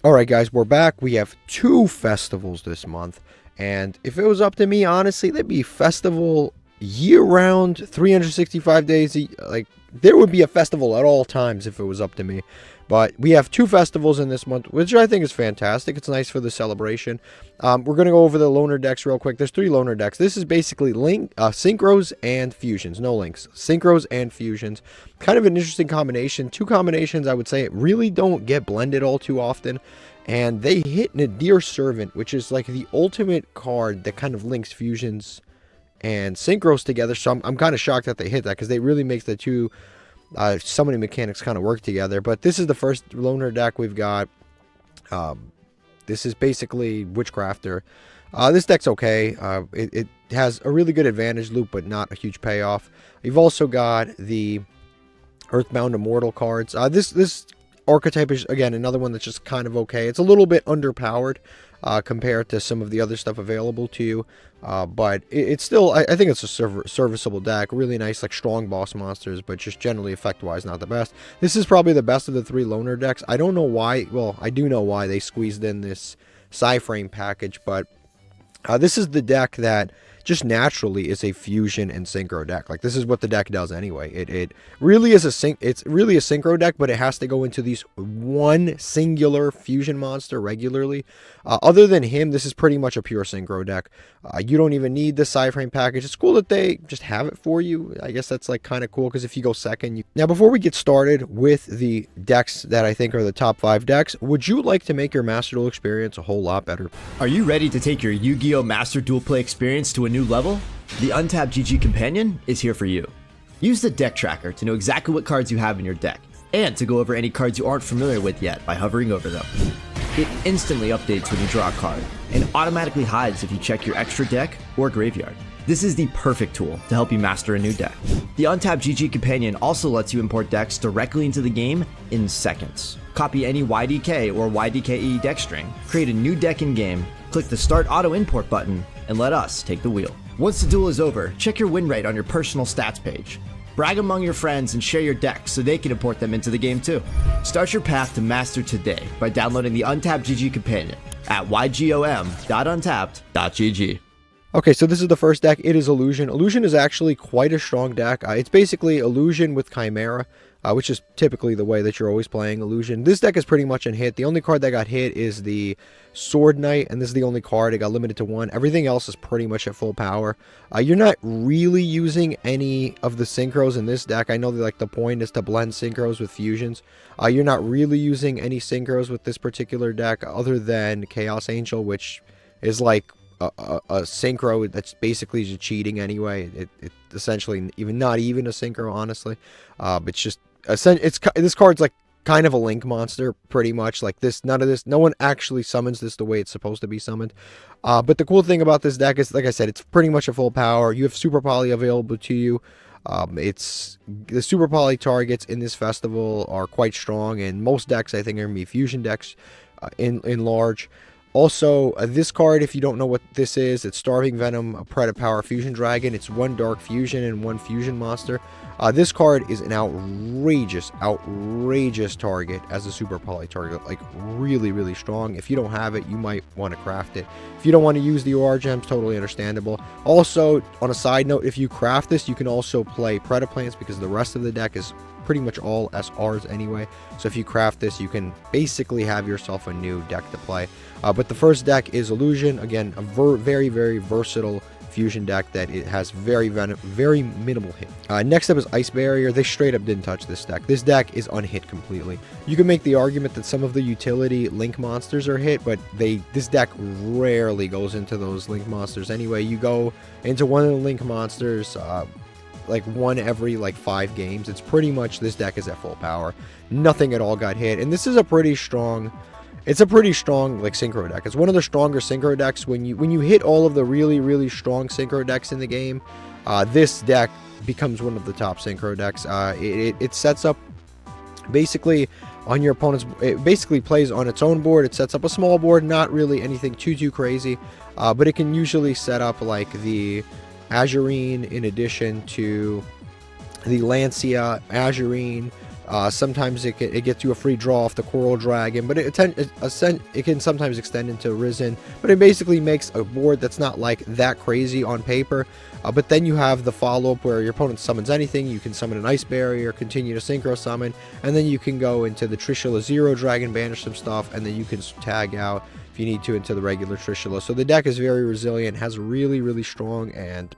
Alright guys, we're back. We have 2 festivals this month, and if it was up to me, honestly, there'd be festival year-round, 365 days, like, there would be a festival at all times if it was up to me. But we have 2 festivals in this month, which I think is fantastic. It's nice for the celebration. We're going to go over the loner decks real quick. There's 3 loner decks. This is basically synchros and fusions. No links. Synchros and fusions. Kind of an interesting combination. 2 combinations, I would say, really don't get blended all too often. And they hit Nadir Servant, which is like the ultimate card that kind of links fusions and synchros together. So I'm kind of shocked that they hit that, because they really make the 2 summoning mechanics kind of work together. But this is the first loner deck we've got. This is basically Witchcrafter. This deck's okay. It has a really good advantage loop, but not a huge payoff. You've also got the Earthbound Immortal cards. This archetype is, again, another one that's just kind of okay. It's a little bit underpowered compared to some of the other stuff available to you. But it's still, I think it's a serviceable deck. Really nice, like, strong boss monsters, but just generally effect-wise not the best. This is probably the best of the 3 loner decks. I don't know why, well, I do know why they squeezed in this Psy-Frame package, but this is the deck that just naturally is a fusion and synchro deck. Like, this is what the deck does anyway. It really is it's really a synchro deck, but it has to go into these one singular fusion monster regularly. Other than him, this is pretty much a pure synchro deck. You don't even need the Psy-Frame package. It's cool that they just have it for you. I guess that's like kind of cool, because if you go second, now before we get started with the decks that I think are the top 5 decks, would you like to make your Master Duel experience a whole lot better? Are you ready to take your Yu-Gi-Oh! Master Duel play experience to a new level? The Untapped GG Companion is here for you. Use the deck tracker to know exactly what cards you have in your deck, and to go over any cards you aren't familiar with yet by hovering over them. It instantly updates when you draw a card, and automatically hides if you check your extra deck or graveyard. This is the perfect tool to help you master a new deck. The Untapped GG Companion also lets you import decks directly into the game in seconds. Copy any YDK or YDKE deck string, create a new deck in game, click the Start Auto Import button, and let us take the wheel. Once the duel is over, check your win rate on your personal stats page. Brag among your friends and share your decks so they can import them into the game too. Start your path to master today by downloading the Untapped GG Companion at ygom.untapped.gg. Okay, so this is the first deck. It is Illusion. Illusion is actually quite a strong deck. It's basically Illusion with Chimera, which is typically the way that you're always playing Illusion. This deck is pretty much in hit. The only card that got hit is the Sword Knight, and this is the only card. It got limited to 1. Everything else is pretty much at full power. You're not really using any of the synchros in this deck. I know that, like, the point is to blend synchros with fusions. You're not really using any synchros with this particular deck other than Chaos Angel, which is like a synchro that's basically just cheating anyway. It essentially not even a synchro, honestly. It's just this card's like kind of a link monster, pretty much. Like, this, none of this, no one actually summons this the way it's supposed to be summoned. But the cool thing about this deck is, like I said, it's pretty much a full power. You have Super Poly available to you. It's the Super Poly targets in this festival are quite strong, and most decks, I think, are gonna be fusion decks in large. Also, this card, if you don't know what this is, it's Starving Venom, a Predapower Fusion Dragon. It's 1 Dark Fusion and 1 Fusion Monster. This card is an outrageous target as a Super Poly target. Like, really, really strong. If you don't have it, you might want to craft it. If you don't want to use the OR gems, totally understandable. Also, on a side note, if you craft this, you can also play Predaplants, because the rest of the deck is pretty much all SRs anyway. So if you craft this, you can basically have yourself a new deck to play. But the first deck is Illusion. Again, a very, very versatile fusion deck that it has very minimal hit. Next up is Ice Barrier. They straight up didn't touch this deck. This deck is unhit completely. You can make the argument that some of the utility link monsters are hit, but this deck rarely goes into those link monsters anyway. You go into one of the link monsters, like, 1 every, like, 5 games. It's pretty much, this deck is at full power. Nothing at all got hit, and this is a pretty strong, it's a pretty strong, like, synchro deck. It's one of the stronger synchro decks. When you hit all of the really strong synchro decks in the game, this deck becomes one of the top synchro decks. It sets up basically on your opponent's, it basically plays on its own board. It sets up a small board, not really anything too crazy, but it can usually set up, like, the Azurine in addition to the Lancia, Azurine, Sometimes it gets you a free draw off the Coral Dragon, but it can sometimes extend into Risen. But it basically makes a board that's not like that crazy on paper. But then you have the follow-up where your opponent summons anything. You can summon an Ice Barrier, continue to Synchro summon, and then you can go into the Trishula Zero Dragon, banish some stuff, and then you can tag out if you need to into the regular Trishula. So the deck is very resilient, has really, really strong and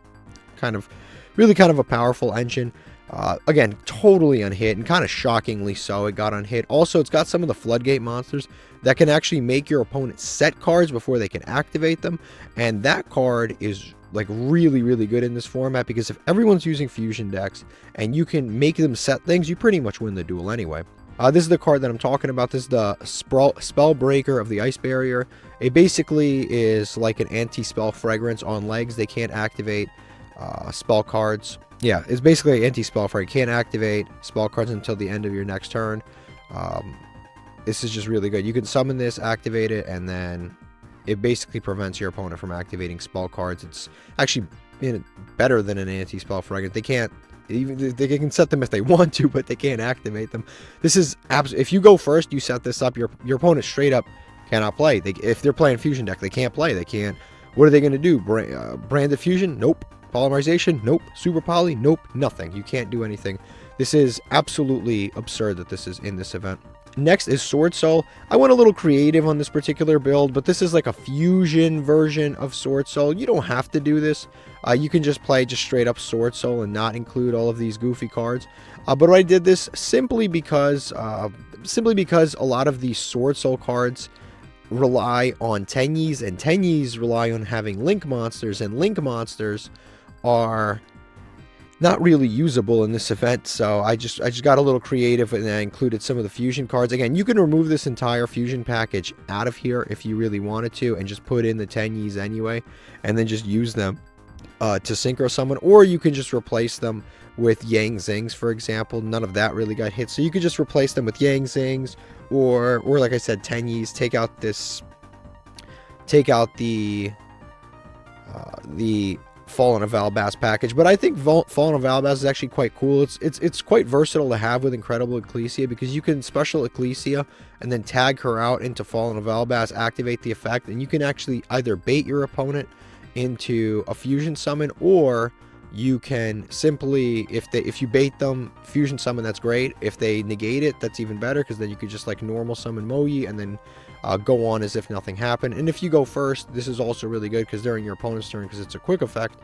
kind of a powerful engine. Again, totally unhit, and kind of shockingly so it got unhit. Also, it's got some of the Floodgate monsters that can actually make your opponent set cards before they can activate them, and that card is like really, really good in this format, because if everyone's using fusion decks and you can make them set things, you pretty much win the duel anyway. This is the card that I'm talking about. This is the Spellbreaker of the Ice Barrier. It basically is like an anti-spell fragrance on legs. They can't activate spell cards. Yeah, it's basically an anti-spell frag. Can't activate spell cards until the end of your next turn. This is just really good. You can summon this, activate it, and then it basically prevents your opponent from activating spell cards. It's actually better than an anti-spell fragment. They can set them if they want to, but they can't activate them. This is if you go first, you set this up, your opponent straight up cannot play. If they're playing fusion deck, they can't play. They can't. What are they going to do? Branded fusion? Nope. Polymerization? Nope. Super poly? Nope. Nothing. You can't do anything. This is absolutely absurd that this is in this event. Next is swordsoul. I went a little creative on this particular build, but this is like a fusion version of swordsoul. You don't have to do this. You can just play just straight up swordsoul and not include all of these goofy cards. But I did this simply because a lot of these swordsoul cards rely on Tenyis, and Tenyis rely on having link monsters, and link monsters are not really usable in this event. So I just got a little creative, and I included some of the fusion cards. Again, you can remove this entire fusion package out of here if you really wanted to, and just put in the Tenyis anyway, and then just use them to synchro summon, or you can just replace them with Yang Zings, for example. None of that really got hit, so you could just replace them with Yang Zings, or like I said, Tenyis. Take out the Fallen of Valbas package. But I think Fallen of Valbas is actually quite cool. It's quite versatile to have with Incredible Ecclesia, because you can special Ecclesia and then tag her out into Fallen of Valbas, activate the effect, and you can actually either bait your opponent into a fusion summon, or you can simply, if you bait them, fusion summon, that's great. If they negate it, that's even better, because then you could just like normal summon Moyi and then go on as if nothing happened. And if you go first, this is also really good, because during your opponent's turn, because it's a quick effect,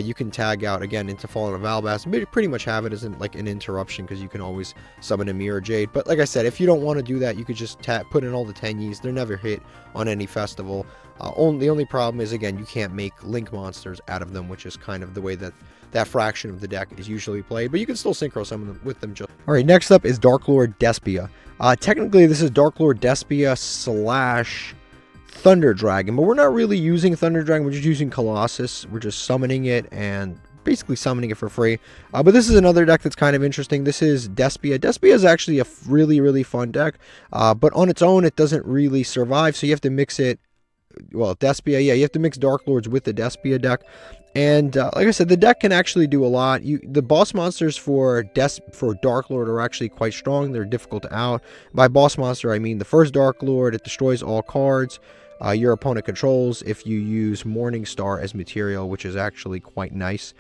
you can tag out again into Fallen of Valbas and pretty much have it as like an interruption, because you can always summon a Mirror Jade. But like I said, if you don't want to do that, you could just put in all the Tenyis. They're never hit on any festival. The only problem is, again, you can't make link monsters out of them, which is kind of the way that fraction of the deck is usually played, but you can still synchro summon them with them. Alright, next up is darklord Despia. Technically, this is darklord Despia / Thunder Dragon, but we're not really using Thunder Dragon, we're just using Colossus. We're just summoning it and basically summoning it for free. But this is another deck that's kind of interesting. This is Despia. Despia is actually a really, really fun deck, but on its own, it doesn't really survive, so you have to mix it. Well, Despia, yeah, you have to mix Darklords with the Despia deck. And like I said, the deck can actually do a lot. The boss monsters for Darklord are actually quite strong. They're difficult to out. By boss monster, I mean the first Darklord. It destroys all cards your opponent controls if you use Morningstar as material, which is actually quite nice.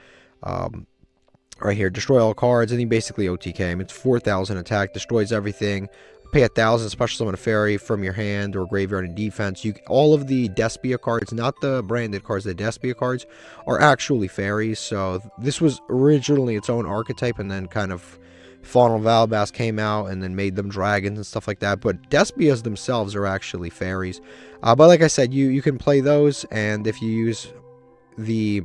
Right here, destroy all cards, and he basically OTK him. It's 4,000 attack, destroys everything. Pay 1,000, special summon a fairy from your hand or graveyard in defense. All of the Despia cards, not the branded cards, the Despia cards are actually fairies. So this was originally its own archetype, and then kind of Fallen of Valbas came out and then made them dragons and stuff like that. But Despias themselves are actually fairies. But like I said, you can play those, and if you use the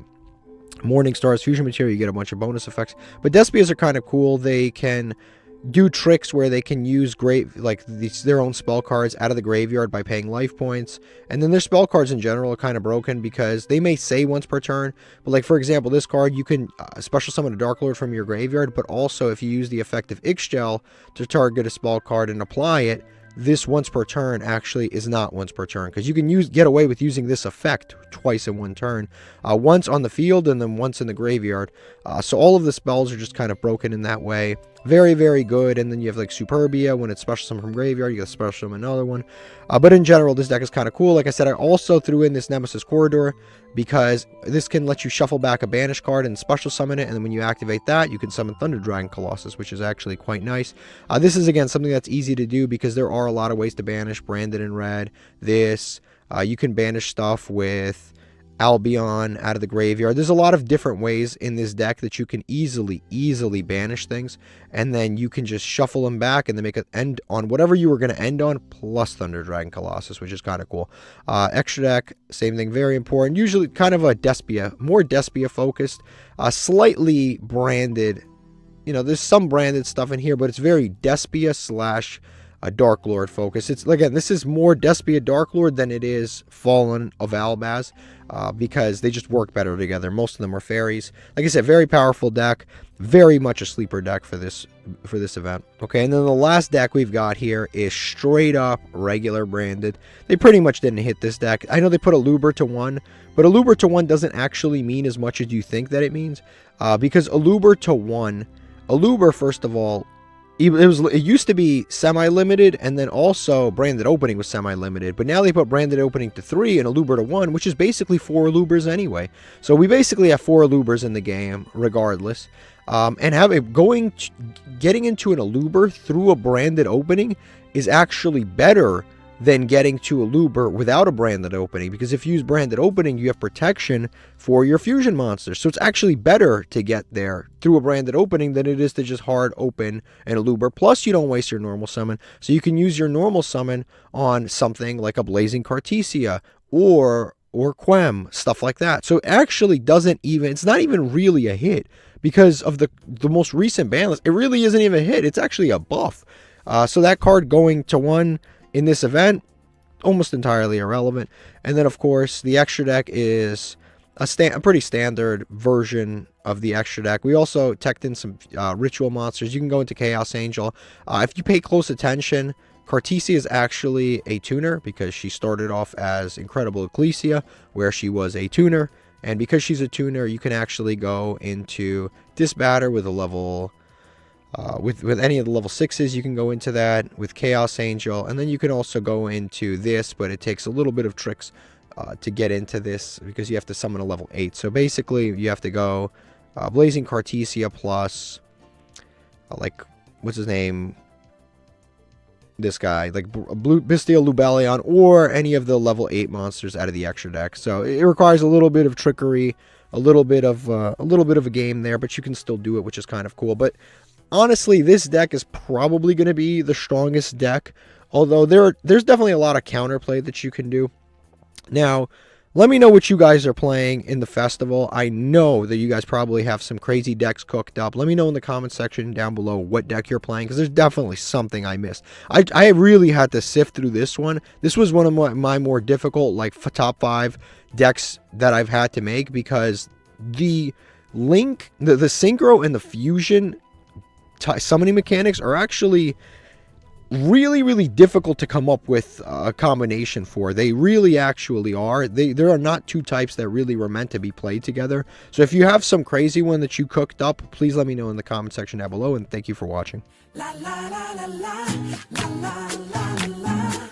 Morningstar's fusion material, you get a bunch of bonus effects. But Despias are kind of cool. They can do tricks where they can use their own spell cards out of the graveyard by paying life points. And then their spell cards in general are kind of broken, because they may say once per turn, but like for example, this card, you can special summon a Darklord from your graveyard, but also if you use the effect of Ixchel to target a spell card and apply it, this once per turn actually is not once per turn, because you can get away with using this effect twice in one turn, once on the field and then once in the graveyard. So all of the spells are just kind of broken in that way. Very, very good. And then you have like Superbia. When it's special summon from graveyard, you get a special summon another one. But in general, this deck is kind of cool. Like I said, I also threw in this Nemesis Corridor because this can let you shuffle back a banished card and special summon it. And then when you activate that, you can summon Thunder Dragon Colossus, which is actually quite nice. This is, again, something that's easy to do because there are a lot of ways to banish. Branded in red. This. You can banish stuff with Albion out of the graveyard. There's a lot of different ways in this deck that you can easily banish things, and then you can just shuffle them back and then make an end on whatever you were going to end on, plus Thunder Dragon Colossus, which is kind of cool. Extra deck, same thing, very important. Usually kind of a despia, more despia focused, slightly branded. You know, there's some branded stuff in here, but it's very despia slash a darklord focus. It's, again, this is more despia darklord than it is Fallen of Albaz, because they just work better together. Most of them are fairies. Like I said, very powerful deck, very much a sleeper deck for this event. Okay, and then the last deck we've got here is straight up regular branded. They pretty much didn't hit this deck. I know they put a Luber to 1, but a Luber to 1 doesn't actually mean as much as you think that it means, because a Luber to 1, a Luber, first of all, it used to be semi-limited, and then also branded opening was semi-limited, but now they put branded opening to 3 and a Luber to 1, which is basically 4 Lubers anyway. So we basically have 4 Lubers in the game regardless, and getting into an Aluber through a branded opening is actually better than getting to a Luber without a branded opening, because if you use branded opening, you have protection for your fusion monsters. So it's actually better to get there through a branded opening than it is to just hard open an Aluber. Plus, you don't waste your normal summon, so you can use your normal summon on something like a Blazing Cartesia or Quem, stuff like that. So it actually doesn't even, it's not even really a hit because of the most recent ban list. It really isn't even a hit. It's actually a buff. So that card going to 1 in this event, almost entirely irrelevant. And then, of course, the extra deck is a pretty standard version of the extra deck. We also teched in some ritual monsters. You can go into Chaos Angel. If you pay close attention, Cartesia is actually a tuner because she started off as Incredible Ecclesia, where she was a tuner. And because she's a tuner, you can actually go into Disbatter with a level... with any of the level 6s, you can go into that with Chaos Angel, and then you can also go into this, but it takes a little bit of tricks to get into this because you have to summon a level 8. So basically, you have to go Blazing Cartesia plus, like, what's his name? This guy, like Bestial Lubellion, or any of the level 8 monsters out of the extra deck. So it requires a little bit of trickery, a little bit of a game there, but you can still do it, which is kind of cool. But honestly, this deck is probably going to be the strongest deck, although there's definitely a lot of counterplay that you can do. Now, let me know what you guys are playing in the festival. I know that you guys probably have some crazy decks cooked up. Let me know in the comment section down below what deck you're playing, because there's definitely something I missed. I really had to sift through this one. This was one of my more difficult, like, top 5 decks that I've had to make, because the Synchro and the Fusion summoning mechanics are actually really difficult to come up with a combination for. They really actually are. There are not 2 types that really were meant to be played together. So if you have some crazy one that you cooked up, please let me know in the comment section down below, and thank you for watching. La la la la la la la la la.